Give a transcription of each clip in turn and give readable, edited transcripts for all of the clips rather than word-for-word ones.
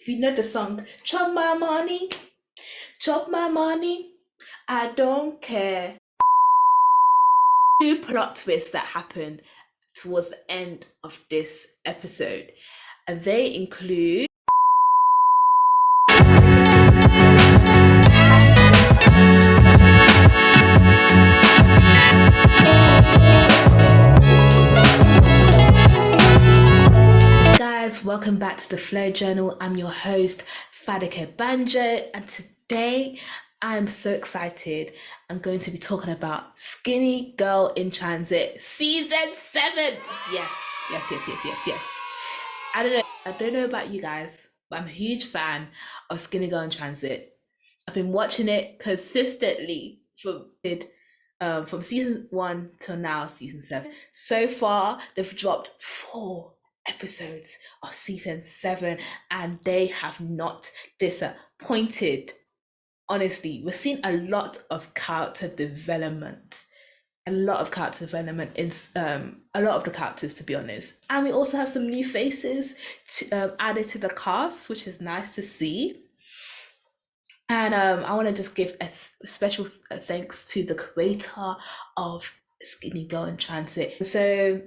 If you know the song, chop my money, I don't care. Two plot twists that happened towards the end of this episode, and they include guys, welcome back to the Flo Journal. I'm your host, Fadeke.banjo, and today I'm so excited. I'm going to be talking about Skinny Girl in Transit Season 7. Yes. I don't know about you guys, but I'm a huge fan of Skinny Girl in Transit. I've been watching it consistently from season 1 till now, season 7. So far, they've dropped 4 episodes of season 7 and they have not disappointed. Honestly, we're seeing a lot of character development. In a lot of the characters, to be honest. And we also have some new faces added to the cast, which is nice to see. And I want to just give a special thanks to the creator of Skinny Girl in Transit. So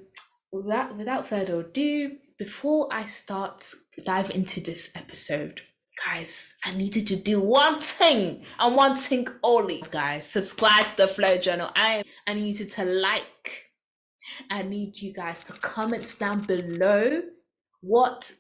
without further ado, before I start dive into this episode, guys, I need you to do one thing and one thing only. Guys, subscribe to the Flo Journal. I need you to like. I need you guys to comment down below what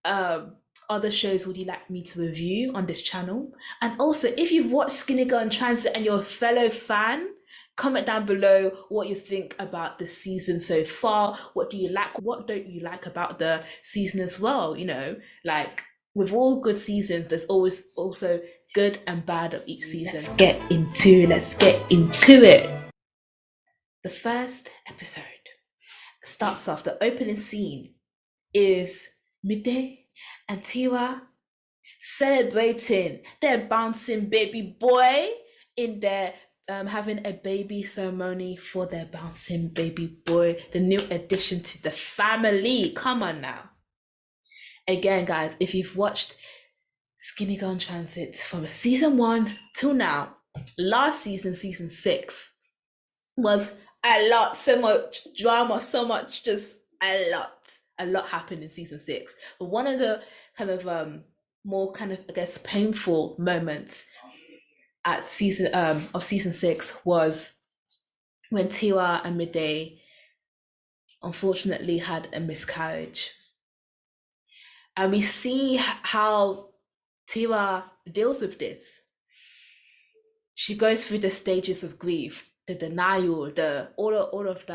other shows would you like me to review on this channel. And also, if you've watched Skinny Girl in Transit and you're a fellow fan, comment down below what you think about the season so far. What do you like? What don't you like about the season as well? You know, like with all good seasons, there's always also good and bad of each season. Let's get into it. The first episode starts off, the opening scene is Midday and Tiwa celebrating their bouncing baby boy in their having a baby ceremony for their bouncing baby boy, the new addition to the family. Come on now. Again, guys, if you've watched Skinny Girl in Transit from season 1 till now, last season, season 6, was a lot, so much drama, so much, just a lot happened in season 6. But one of the kind of more kind of, I guess, painful moments at season 6 was when Tiwa and Midday unfortunately had a miscarriage. And we see how Tiwa deals with this. She goes through the stages of grief, the denial, all of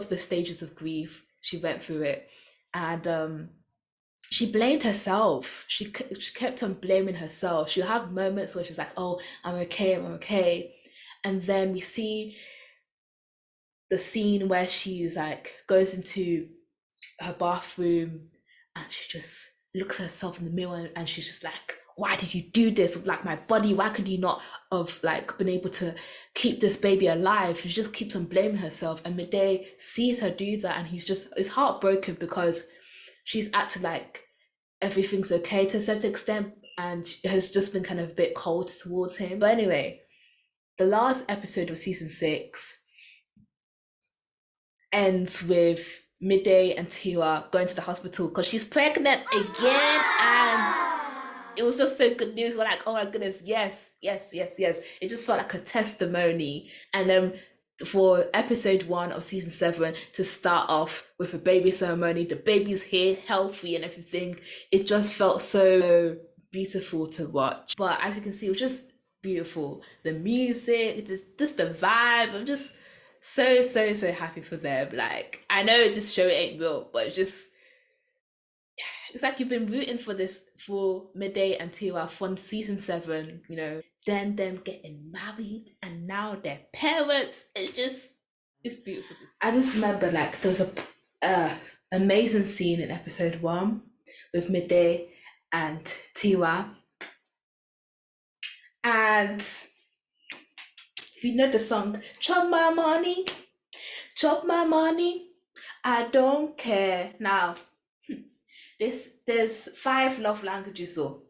the stages of grief. She went through it, and she blamed herself. She kept on blaming herself. She'll have moments where she's like, "Oh, I'm okay," and then we see the scene where she's like goes into her bathroom and she just looks at herself in the mirror and she's just like, why did you do this? Like, my body, why could you not have like been able to keep this baby alive? She just keeps on blaming herself, and Midday sees her do that and he's heartbroken because she's acted like everything's okay to a certain extent and has just been kind of a bit cold towards him. But anyway, the last episode of season 6 ends with Midday and Tiwa going to the hospital because she's pregnant again, and it was just so good news. We're like, oh my goodness, yes. It just felt like a testimony. And then for episode 1 of season 7 to start off with a baby ceremony, the baby's here, healthy and everything. It just felt so beautiful to watch. But as you can see, it was just beautiful. The music, just the vibe. I'm just so happy for them. Like, I know this show ain't real, but it's like you've been rooting for Midday and Tiwa from season 7, you know, then them getting married and now their parents. It's beautiful. I just remember like there was a amazing scene in episode 1 with Midday and Tiwa, and if you know the song, chop my money, I don't care. Now, There's five love languages, so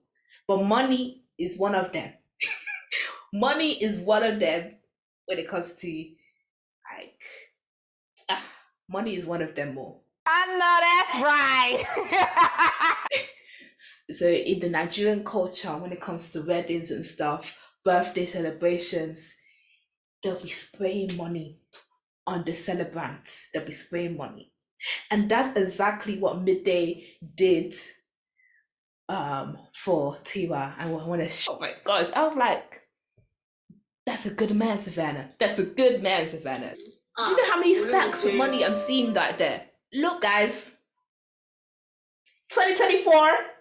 but money is one of them. Money is one of them when it comes to like ah, money is one of them more. I know that's right. So in the Nigerian culture, when it comes to weddings and stuff, birthday celebrations, they'll be spraying money on the celebrants. They'll be spraying money. And that's exactly what Midday did for Tiwa. And when oh my gosh, I was like, that's a good man, Savannah. That's a good man, Savannah. Do you know how many stacks of money I'm seeing right there? Look, guys, 2024.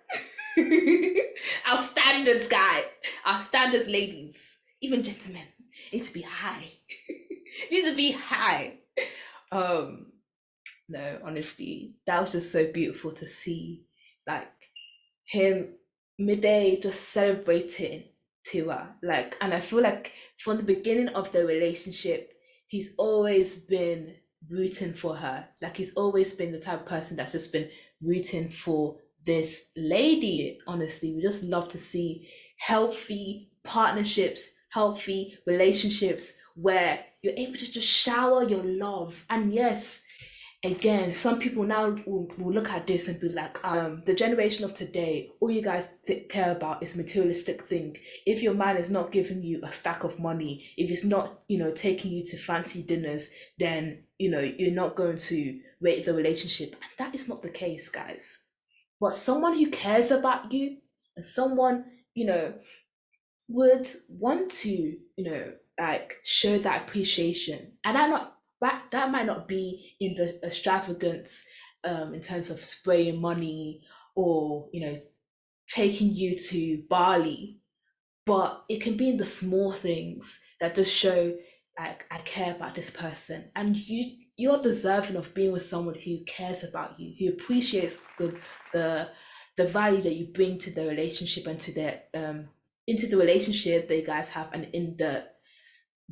Our standards, guy. Our standards, ladies, even gentlemen, need to be high. Need to be high. No, honestly, that was just so beautiful to see, like him Midday just celebrating Tiwa, like, and I feel like from the beginning of the relationship, he's always been rooting for her. Like he's always been the type of person that's just been rooting for this lady. Honestly, we just love to see healthy partnerships, healthy relationships where you're able to just shower your love. And yes, again, some people now will look at this and be like, the generation of today, all you guys care about is materialistic thing. If your man is not giving you a stack of money, if he's not, taking you to fancy dinners, then, you're not going to rate the relationship. And that is not the case, guys. But someone who cares about you and someone, would want to, like show that appreciation. And that might not be in the extravagance, in terms of spraying money or taking you to Bali, but it can be in the small things that just show like I care about this person, and you're deserving of being with someone who cares about you, who appreciates the the value that you bring to the relationship and to their into the relationship that you guys have, and in the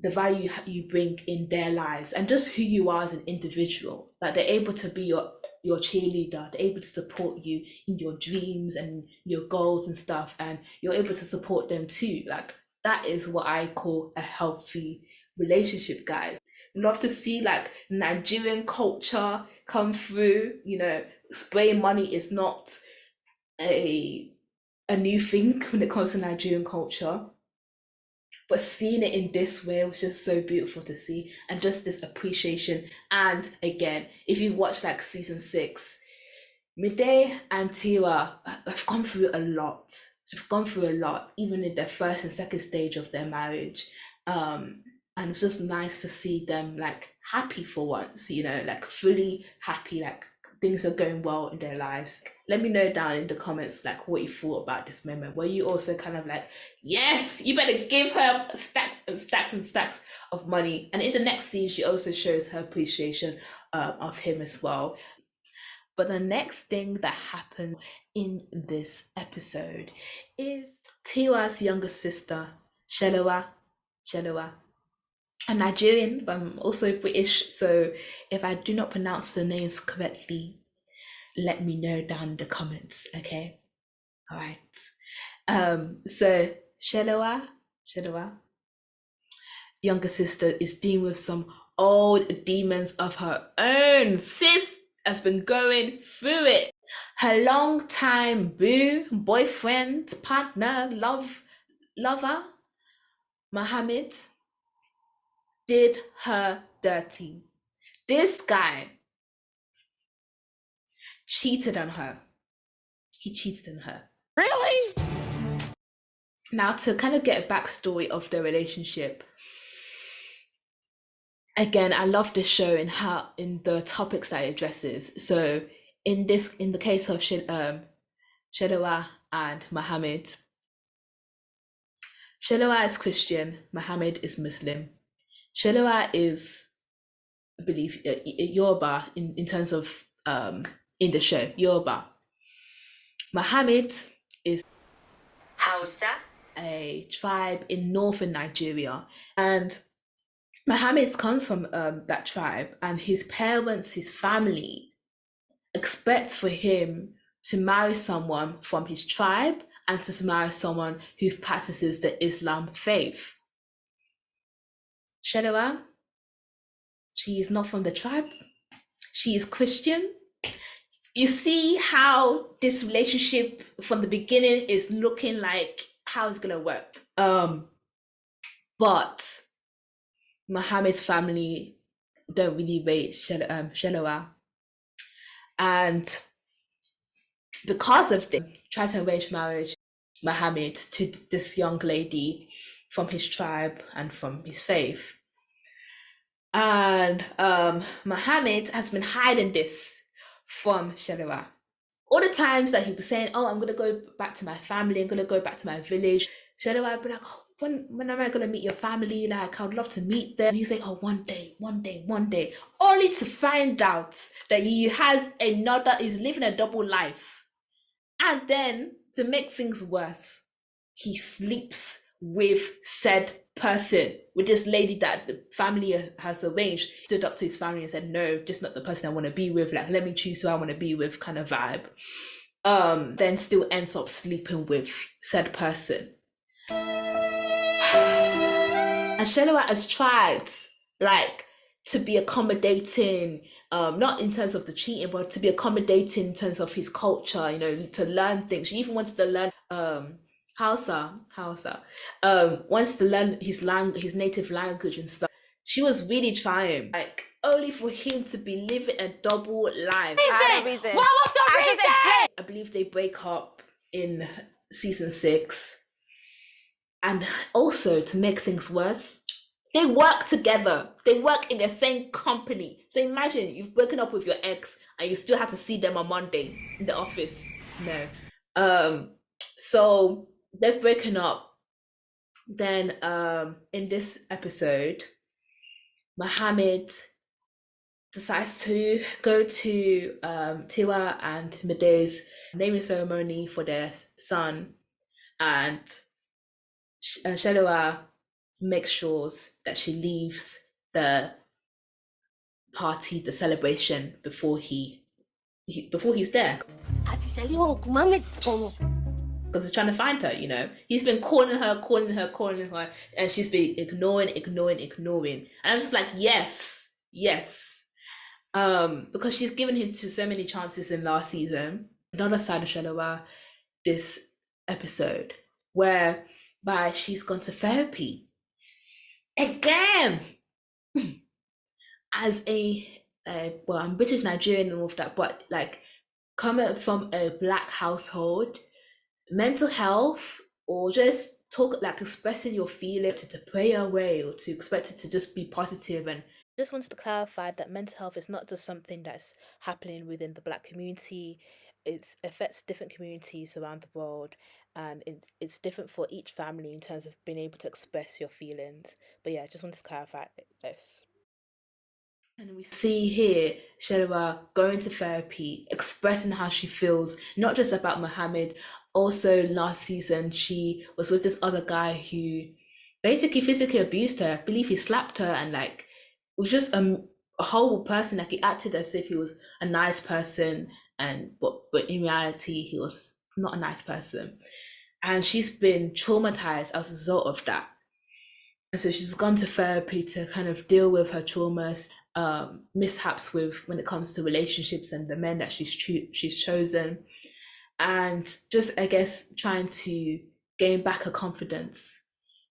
value you bring in their lives, and just who you are as an individual. Like they're able to be your cheerleader, they're able to support you in your dreams and your goals and stuff, and you're able to support them too. Like that is what I call a healthy relationship, guys. Love to see like Nigerian culture come through. Spraying money is not a new thing when it comes to Nigerian culture, but seeing it in this way was just so beautiful to see, and just this appreciation. And again, if you watch like season 6, Midday and Tiwa have gone through a lot. They've gone through a lot, even in their first and second stage of their marriage. And it's just nice to see them like happy for once, like fully happy, like things are going well in their lives. Let me know down in the comments like what you thought about this moment. Were you also kind of like, yes, you better give her stacks and stacks and stacks of money? And in the next scene, she also shows her appreciation of him as well. But the next thing that happened in this episode is Tiwa's younger sister, Shelowa, a Nigerian, but I'm also British. So if I do not pronounce the names correctly, let me know down in the comments, okay? All right. So Shelowa, younger sister, is dealing with some old demons of her own. Sis has been going through it. Her long-time boyfriend, partner, lover, Mohammed, did her dirty. This guy cheated on her. He cheated on her. Really? Now, to kind of get a backstory of their relationship, again, I love this show in the topics that it addresses. So in the case of Shelowa and Mohammed, Shelowa is Christian, Mohammed is Muslim. Shelowa is, I believe, Yoruba in terms of in the show, Yoruba. Mohammed is Hausa, a tribe in northern Nigeria, and Mohammed comes from that tribe, and his parents, his family, expect for him to marry someone from his tribe and to marry someone who practices the Islam faith. Shelowa, she is not from the tribe. She is Christian. You see how this relationship from the beginning is looking like how it's gonna work. But Muhammad's family don't really rate Shelowa. And because of this, tried to arrange marriage Muhammad to this young lady from his tribe and from his faith. And Muhammad has been hiding this from Shelowa. All the times that he was saying, oh, I'm going to go back to my family, I'm going to go back to my village, Shelowa would be like, oh, when am I going to meet your family? Like, I'd love to meet them. And he's like, oh, one day. Only to find out that he's living a double life. And then, to make things worse, he sleeps with said person, with this lady that the family has arranged. He stood up to his family and said, no, just not the person I want to be with. Like, let me choose who I want to be with, kind of vibe. Then still ends up sleeping with said person. And Shelowa has tried, like, to be accommodating, not in terms of the cheating, but to be accommodating in terms of his culture, you know, to learn things. She even wanted to learn Hausa, wants to learn his native language and stuff. She was really trying, like, only for him to be living a double life. What was the reason? I believe they break up in season 6. And also, to make things worse, they work together. They work in the same company. So imagine you've broken up with your ex and you still have to see them on Monday in the office. No. So they've broken up. Then in this episode, Muhammad decides to go to Tiwa and Mede's naming ceremony for their son, and Shelowa makes sure that she leaves the party, the celebration, before he's there. Because he's trying to find her, you know. He's been calling her, and she's been ignoring. And I'm just like, yes. Because she's given him to so many chances in last season. Another side of Shelowa, this episode, whereby she's gone to therapy. Again! As I'm British Nigerian and all of that, but like coming from a Black household, mental health, or just talk, like expressing your feelings, to pray away or to expect it to just be positive. And just wanted to clarify that mental health is not just something that's happening within the Black community. It affects different communities around the world, and it's different for each family in terms of being able to express your feelings. But yeah, I just wanted to clarify this. And we see here Shelowa going to therapy, expressing how she feels, not just about Muhammad. Also, last season, she was with this other guy who basically physically abused her. I believe he slapped her, and like, was just a horrible person. Like, he acted as if he was a nice person, but in reality, he was not a nice person. And she's been traumatized as a result of that. And so she's gone to therapy to kind of deal with her traumas, mishaps with when it comes to relationships and the men that she's chosen, and just, I guess, trying to gain back her confidence.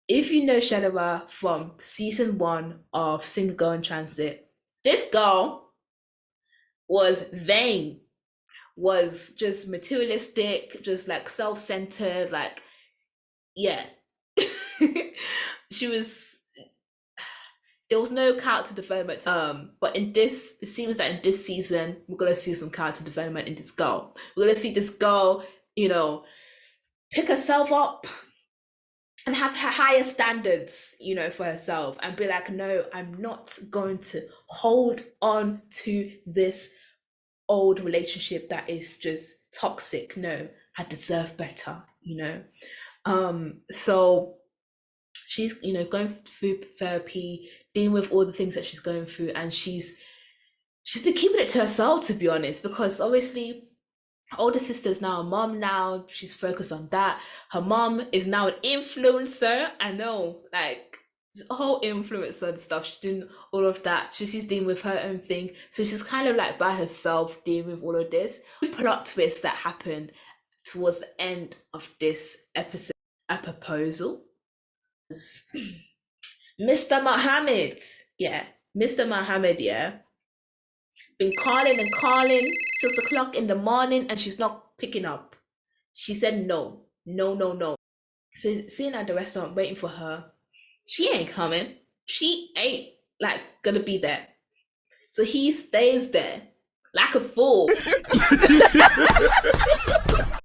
If you know Shelowa from season 1 of Single Girl in Transit, this girl was vain, was just materialistic, just like self-centered, like, yeah. There was no character development. But it seems that in this season, we're gonna see some character development in this girl. We're gonna see this girl, you know, pick herself up and have higher standards, you know, for herself, and be like, no, I'm not going to hold on to this old relationship that is just toxic. No, I deserve better, you know. So she's, you know, going through therapy, dealing with all the things that she's going through, and she's been keeping it to herself, to be honest, because obviously older sister's now a mom now. She's focused on that. Her mom is now an influencer. I know, like a whole influencer and stuff. She's doing all of that. So she's dealing with her own thing. So she's kind of like by herself dealing with all of this. Plot twist that happened towards the end of this episode. A proposal. Mr. Muhammad. Yeah. Mr. Muhammad, yeah. Been calling and calling 6 o'clock in the morning and she's not picking up. She said no. No, no, no. So sitting at the restaurant waiting for her. She ain't coming. She ain't like gonna be there. So he stays there like a fool.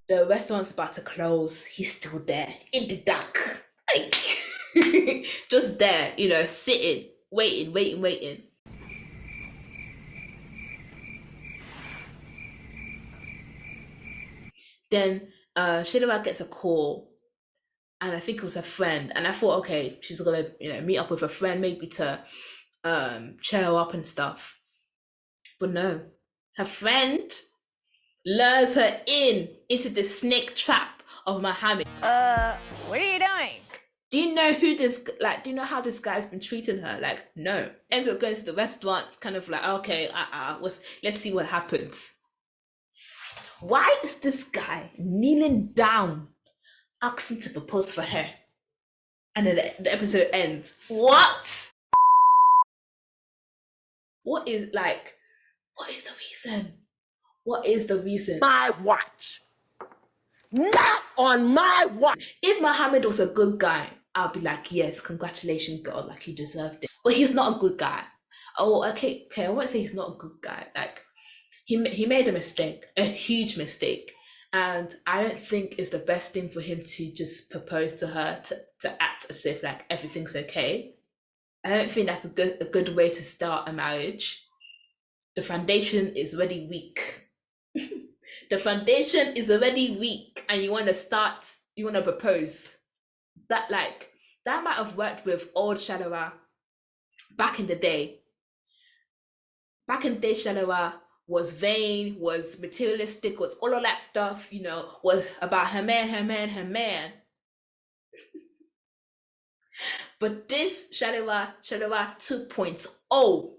The restaurant's about to close. He's still there in the dark. Like just there, you know, sitting, waiting. Then Shidera gets a call, and I think it was a friend, and I thought, okay, she's gonna, you know, meet up with a friend maybe to cheer her up and stuff. But no, her friend lures her into the snake trap of Muhammad. What are you doing? Do you know who this, like, do you know how this guy's been treating her? Like, no. Ends up going to the restaurant, kind of like, okay, let's see what happens. Why is this guy kneeling down, asking to propose for her? And then the episode ends. What? What is the reason? What is the reason? My watch. Not on my watch. If Muhammad was a good guy, I'll be like, yes, congratulations, girl, like you deserved it. But he's not a good guy. Oh, okay, I won't say he's not a good guy. Like, he made a mistake, a huge mistake. And I don't think it's the best thing for him to just propose to her to act as if like everything's okay. I don't think that's a good way to start a marriage. The foundation is already weak. The foundation is already weak, and you want to propose. That might have worked with old Shadowah back in the day. Back in the day, Shadowah was vain, was materialistic, was all of that stuff, you know, was about her man. But this Shadowah 2.0,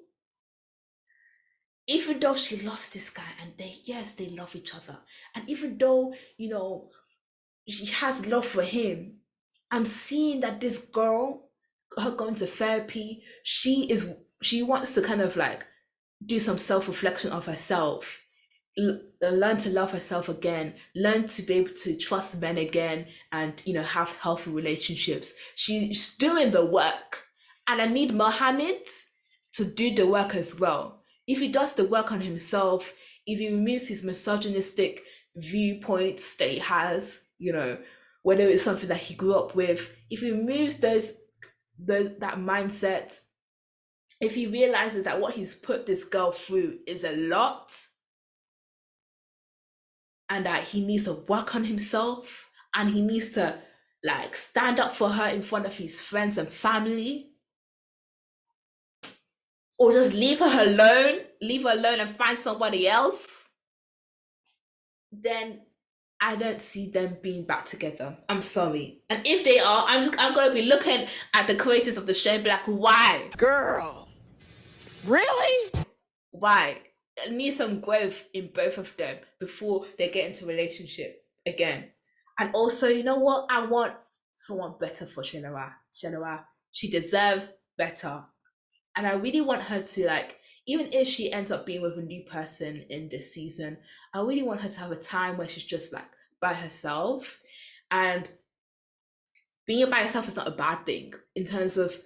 even though she loves this guy and they love each other, and even though, you know, she has love for him, I'm seeing that this girl, her going to therapy, she wants to kind of like do some self-reflection of herself, learn to love herself again, learn to be able to trust men again, and, you know, have healthy relationships. She's doing the work, and I need Mohammed to do the work as well. If he does the work on himself, if he removes his misogynistic viewpoints that he has, you know, whether it's something that he grew up with, if he removes that mindset, if he realizes that what he's put this girl through is a lot, and that he needs to work on himself, and he needs to like stand up for her in front of his friends and family, or just leave her alone and find somebody else, then I don't see them being back together. I'm sorry. And if they are, I'm going to be looking at the creators of the show and be like, why? Girl, really? Why? I need some growth in both of them before they get into a relationship again. And also, you know what? I want someone better for Shenoa. She deserves better. And I really want her to, like, even if she ends up being with a new person in this season, I really want her to have a time where she's just like by herself. And being by herself is not a bad thing, in terms of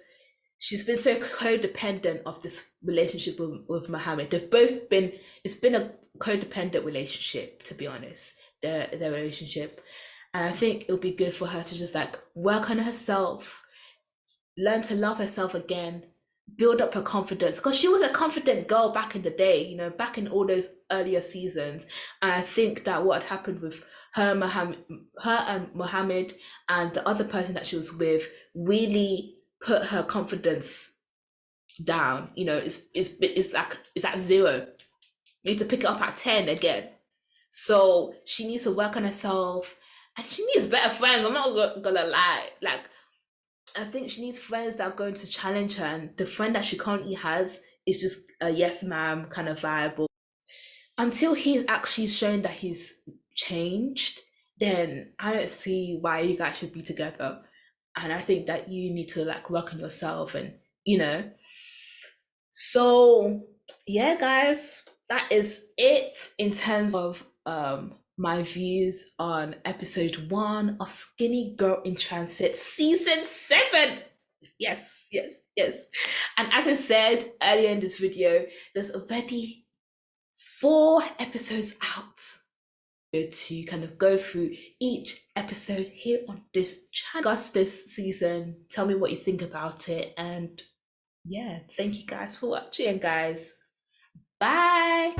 she's been so codependent of this relationship with Mohammed. It's been a codependent relationship, to be honest, their relationship. And I think it'll be good for her to just like work on herself, learn to love herself again, build up her confidence, because she was a confident girl back in the day, you know, back in all those earlier seasons. And I think that what had happened with her and Mohammed and the other person that she was with really put her confidence down. You know, it's at 0. You need to pick it up at 10 again. So she needs to work on herself, and she needs better friends. I'm not gonna lie. Like, I think she needs friends that are going to challenge her, and the friend that she currently has is just a yes ma'am kind of vibe. Until he's actually shown that he's changed, then I don't see why you guys should be together. And I think that you need to like work on yourself, and you know. So yeah, guys, that is it in terms of my views on episode 1 of Skinny Girl in Transit season 7. Yes, yes, yes. And as I said earlier in this video, there's already 4 episodes out to kind of go through each episode here on this channel. Discuss this season, tell me what you think about it, and yeah, thank you guys for watching, guys. Bye.